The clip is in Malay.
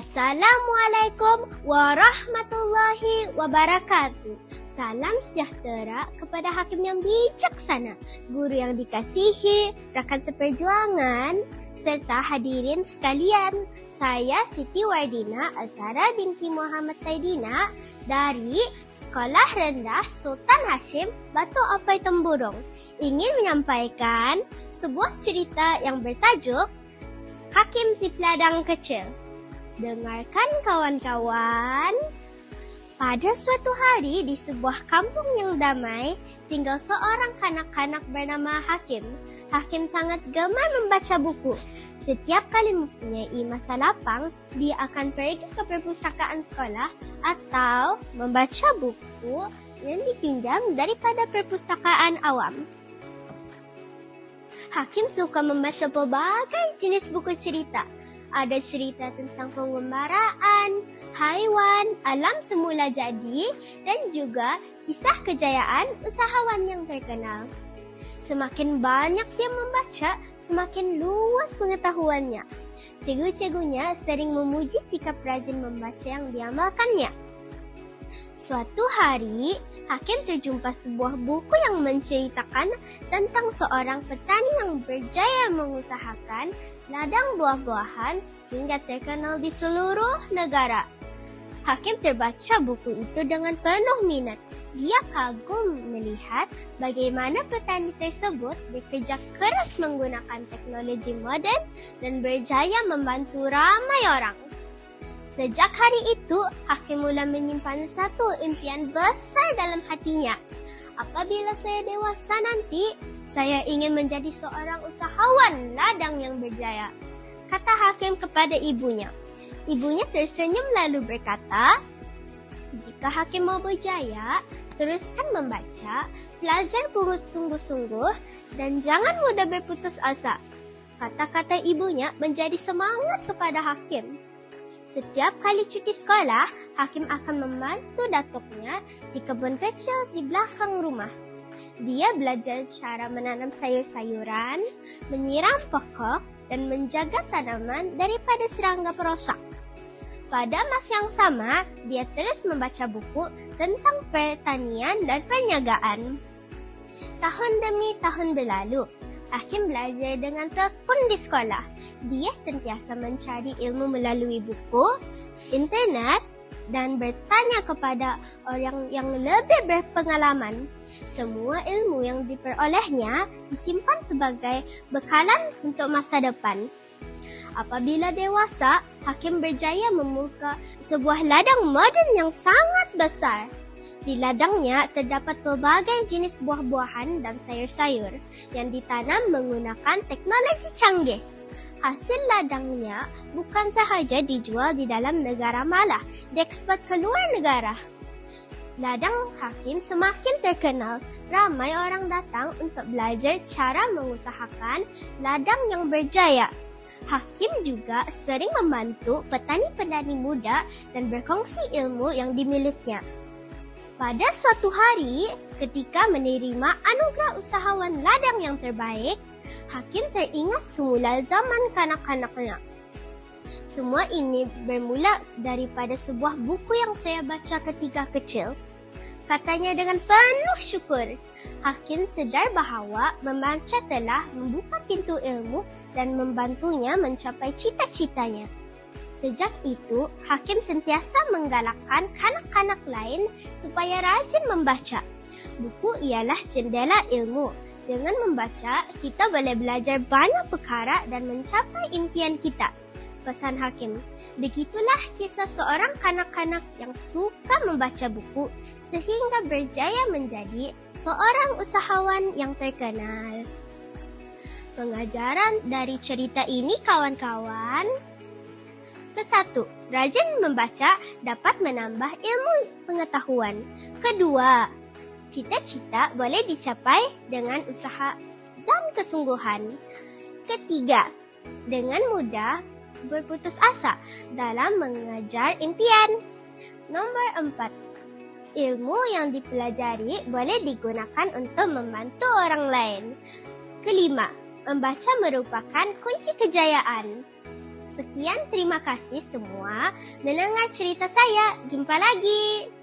Assalamualaikum warahmatullahi wabarakatuh. Salam sejahtera kepada hakim yang bijaksana, guru yang dikasihi, rakan seperjuangan, serta hadirin sekalian. Saya Siti Wardina Azhara binti Muhammad Saidina dari Sekolah Rendah Sultan Hashim, Batu Apai Temburong, ingin menyampaikan sebuah cerita yang bertajuk Hakim Si Peladang Kecil. Dengarkan kawan-kawan. Pada suatu hari di sebuah kampung yang damai, tinggal seorang kanak-kanak bernama Hakim. Hakim sangat gemar membaca buku. Setiap kali mempunyai masa lapang, dia akan pergi ke perpustakaan sekolah atau membaca buku yang dipinjam daripada perpustakaan awam. Hakim suka membaca pelbagai jenis buku cerita. Ada cerita tentang pengembaraan, haiwan, alam semula jadi dan juga kisah kejayaan usahawan yang terkenal. Semakin banyak dia membaca, semakin luas pengetahuannya. Cikgu-cikgunya sering memuji sikap rajin membaca yang diamalkannya. Suatu hari, Hakim terjumpa sebuah buku yang menceritakan tentang seorang petani yang berjaya mengusahakan ladang buah-buahan sehingga terkenal di seluruh negara. Hakim terbaca buku itu dengan penuh minat. Dia kagum melihat bagaimana petani tersebut bekerja keras menggunakan teknologi moden dan berjaya membantu ramai orang. Sejak hari itu, Hakim mula menyimpan satu impian besar dalam hatinya. Apabila saya dewasa nanti, saya ingin menjadi seorang usahawan ladang yang berjaya, kata Hakim kepada ibunya. Ibunya tersenyum lalu berkata, jika Hakim mau berjaya, teruskan membaca, belajar sungguh-sungguh, dan jangan mudah berputus asa. Kata-kata ibunya menjadi semangat kepada Hakim. Setiap kali cuti sekolah, Hakim akan membantu datuknya di kebun kecil di belakang rumah. Dia belajar cara menanam sayur-sayuran, menyiram pokok, dan menjaga tanaman daripada serangga perosak. Pada masa yang sama, dia terus membaca buku tentang pertanian dan perniagaan. Tahun demi tahun berlalu, Hakim belajar dengan tekun di sekolah. Dia sentiasa mencari ilmu melalui buku, internet, dan bertanya kepada orang yang lebih berpengalaman. Semua ilmu yang diperolehnya disimpan sebagai bekalan untuk masa depan. Apabila dewasa, Hakim berjaya membuka sebuah ladang moden yang sangat besar. Di ladangnya terdapat pelbagai jenis buah-buahan dan sayur-sayur yang ditanam menggunakan teknologi canggih. Hasil ladangnya bukan sahaja dijual di dalam negara, malah diekspor ke luar negara. Ladang Hakim semakin terkenal. Ramai orang datang untuk belajar cara mengusahakan ladang yang berjaya. Hakim juga sering membantu petani-petani muda dan berkongsi ilmu yang dimilikinya. Pada suatu hari, ketika menerima anugerah usahawan ladang yang terbaik, Hakim teringat semula zaman kanak-kanaknya. Semua ini bermula daripada sebuah buku yang saya baca ketika kecil. Katanya dengan penuh syukur. Hakim sedar bahawa membaca telah membuka pintu ilmu dan membantunya mencapai cita-citanya. Sejak itu, Hakim sentiasa menggalakkan kanak-kanak lain supaya rajin membaca. Buku ialah jendela ilmu. Dengan membaca, kita boleh belajar banyak perkara dan mencapai impian kita, pesan Hakim. Begitulah kisah seorang kanak-kanak yang suka membaca buku sehingga berjaya menjadi seorang usahawan yang terkenal. Pengajaran dari cerita ini kawan-kawan. Ke-1, rajin membaca dapat menambah ilmu pengetahuan. Kedua, cita-cita boleh dicapai dengan usaha dan kesungguhan. Ketiga, dengan mudah berputus asa dalam mengejar impian. Nomor 4, ilmu yang dipelajari boleh digunakan untuk membantu orang lain. Kelima, membaca merupakan kunci kejayaan. Sekian, terima kasih semua mendengar cerita saya. Jumpa lagi.